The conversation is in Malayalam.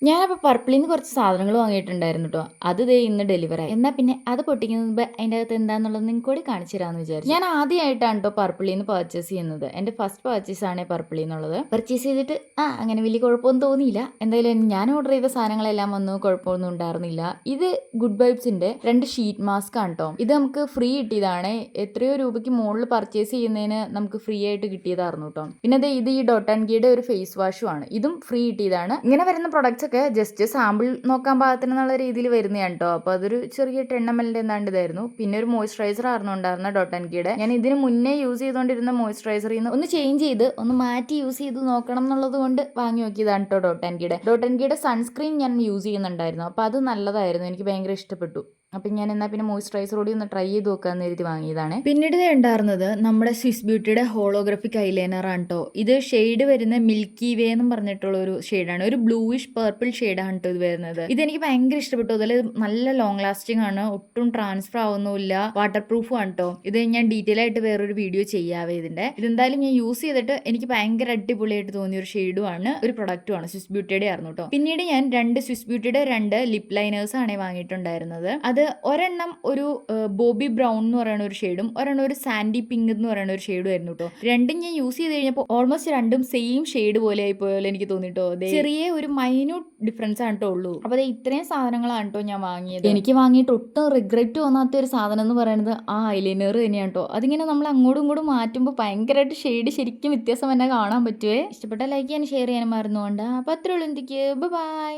ഞാനപ്പോൾ പർപ്പിളിൽ നിന്ന് കുറച്ച് സാധനങ്ങൾ വാങ്ങിയിട്ടുണ്ടായിരുന്നു കേട്ടോ. അത് ദേ ഇന്ന് ഡെലിവറി ആയി. എന്നാൽ പിന്നെ അത് പൊട്ടിക്കുന്ന മുമ്പ് അതിൻ്റെ അകത്ത് എന്താണെന്നുള്ളത് നിങ്ങൾക്ക് കൂടി കാണിച്ചു തരാമെന്ന് വിചാരിച്ചു. ഞാൻ ആദ്യമായിട്ടാണ് കേട്ടോ പർപ്പിളിൽ നിന്ന് പർച്ചേസ് ചെയ്യുന്നത്. എൻ്റെ ഫസ്റ്റ് പർച്ചേസ് ആണ് പർപ്പിളിൽ നിന്നുള്ളത്. പർച്ചേസ് ചെയ്തിട്ട് അങ്ങനെ വലിയ കുഴപ്പമൊന്നും തോന്നിയില്ല. എന്തായാലും ഞാൻ ഓർഡർ ചെയ്ത സാധനങ്ങളെല്ലാം വന്നു, കുഴപ്പമൊന്നും ഉണ്ടായിരുന്നില്ല. ഇത് ഗുഡ് വൈബ്സിൻ്റെ 2 ഷീറ്റ് മാസ്ക് ആണ് കേട്ടോ. ഇത് നമുക്ക് ഫ്രീ കിട്ടിയതാണ്. എത്രയോ രൂപയ്ക്ക് മുകളിൽ പർച്ചേസ് ചെയ്യുന്നതിന് നമുക്ക് ഫ്രീ ആയിട്ട് കിട്ടിയതായിരുന്നു കേട്ടോ. പിന്നെ ഇത് ഈ ഡോട്ട് ആൻഡ് ഗീയുടെ ഒരു ഫേസ് വാഷും ആണ്. ഇതും ഫ്രീ കിട്ടിയതാണ്. ഇങ്ങനെ വരുന്ന പ്രൊഡക്ട്സ് ഒക്കെ ജസ്റ്റ് സാമ്പിൾ നോക്കാൻ പാകത്തിനുള്ള രീതിയിൽ വരുന്നതാണ് കേട്ടോ. അപ്പോൾ അതൊരു ചെറിയ 10 ml എന്താണ്ട് ഇതായിരുന്നു. പിന്നെ ഒരു മോയ്സ്ചറൈസർ ആയിരുന്നു ഉണ്ടായിരുന്ന ഡോട്ട് ആൻഡ് ഗീയുടെ. ഞാൻ ഇതിന് മുന്നേ യൂസ് ചെയ്തുകൊണ്ടിരുന്ന മോയ്സ്ചറൈസറിൽ നിന്ന് ഒന്ന് ചേഞ്ച് ചെയ്ത് ഒന്ന് മാറ്റി യൂസ് ചെയ്ത് നോക്കണം എന്നുള്ളത് കൊണ്ട് വാങ്ങി നോക്കിയതാണ് കേട്ടോ ഡോട്ട് ആൻഡ് ഗീയുടെ. ഡോട്ട് ആൻഡ് ഗീയുടെ സൺസ്ക്രീൻ ഞാൻ യൂസ് ചെയ്യുന്നുണ്ടായിരുന്നു. അപ്പോൾ അത് നല്ലതായിരുന്നു, എനിക്ക് ഭയങ്കര ഇഷ്ടപ്പെട്ടു. അപ്പം ഞാൻ എന്നാൽ പിന്നെ മോയ്സ്ചറൈസർ കൂടി ഒന്ന് ട്രൈ ചെയ്ത് നോക്കാമെന്ന് കരുതി വാങ്ങിയതാണ്. പിന്നീട് ഉണ്ടായിരുന്നത് നമ്മുടെ സ്വിസ് ബ്യൂട്ടിയുടെ ഹോളോഗ്രാഫിക് ഐലൈനർ ആണ് കേട്ടോ. ഇത് ഷെയ്ഡ് വരുന്ന മിൽക്കി വേ എന്നും പറഞ്ഞിട്ടുള്ള ഒരു ഷെയ്ഡാണ്. ഒരു ബ്ലൂയിഷ് പർപ്പിൾ ഷെയ്ഡാണ് കേട്ടോ ഇത് വരുന്നത്. ഇതെനിക്ക് ഭയങ്കര ഇഷ്ടപ്പെട്ടു. അതിൽ നല്ല ലോങ് ലാസ്റ്റിംഗ് ആണ്, ഒട്ടും ട്രാൻസ്ഫർ ആവുന്നില്ല, വാട്ടർ പ്രൂഫും ആണ് കേട്ടോ. ഇത് ഞാൻ ഡീറ്റെയിൽ ആയിട്ട് വേറൊരു വീഡിയോ ചെയ്യാവേ ഇതിന്റെ. ഇതെന്തായാലും ഞാൻ യൂസ് ചെയ്തിട്ട് എനിക്ക് ഭയങ്കര അടിപൊളിയായിട്ട് തോന്നിയ ഒരു ഷെയ്ഡുമാണ്, ഒരു പ്രൊഡക്റ്റുമാണ്. സ്വിസ് ബ്യൂട്ടിയുടെ ആയിരുന്നു കേട്ടോ. പിന്നീട് ഞാൻ സ്വിസ് ബ്യൂട്ടിയുടെ 2 ലിപ് ലൈനേഴ്സ് ആണ് വാങ്ങിയിട്ടുണ്ടായിരുന്നത്. അത് ഒരെണ്ണം ഒരു ബോബി ബ്രൗൺ എന്ന് പറയുന്ന ഒരു ഷെയ്ഡും ഒരെണ്ണം ഒരു സാൻഡി പിങ്ക് എന്ന് പറയുന്ന ഒരു ഷെയ്ഡും ആയിരുന്നു കേട്ടോ. രണ്ടും ഞാൻ യൂസ് ചെയ്ത് കഴിഞ്ഞപ്പോൾ ഓൾമോസ്റ്റ് രണ്ടും സെയിം ഷെയ്ഡ് പോലെ ആയി പോയാലും എനിക്ക് തോന്നിട്ടോ. ചെറിയ ഒരു മൈന്യൂട്ട് ഡിഫറൻസ് ആണ് കേട്ടോ ഉള്ളൂ. അപ്പോൾ ഇത്രയും സാധനങ്ങളാണ് കേട്ടോ ഞാൻ വാങ്ങിയത്. എനിക്ക് വാങ്ങിയിട്ട് ഒട്ടും റിഗ്രറ്റ് തോന്നാത്ത ഒരു സാധനം എന്ന് പറയുന്നത് ആ ഐലൈനർ തന്നെയാണ് കേട്ടോ. അതിങ്ങനെ നമ്മൾ അങ്ങോട്ടും ഇങ്ങോട്ടും മാറ്റുമ്പോൾ ഭയങ്കരമായിട്ട് ഷെയ്ഡ് ശരിക്കും വ്യത്യാസം തന്നെ കാണാൻ പറ്റുമേ. ഇഷ്ടപ്പെട്ട ലൈക്ക് ചെയ്യാനും ഷെയർ ചെയ്യാനും മറന്നുകൊണ്ട്. അപ്പോൾ അത്രേ ഉള്ളൂ. എന്തൊക്കെയോ ബൈ.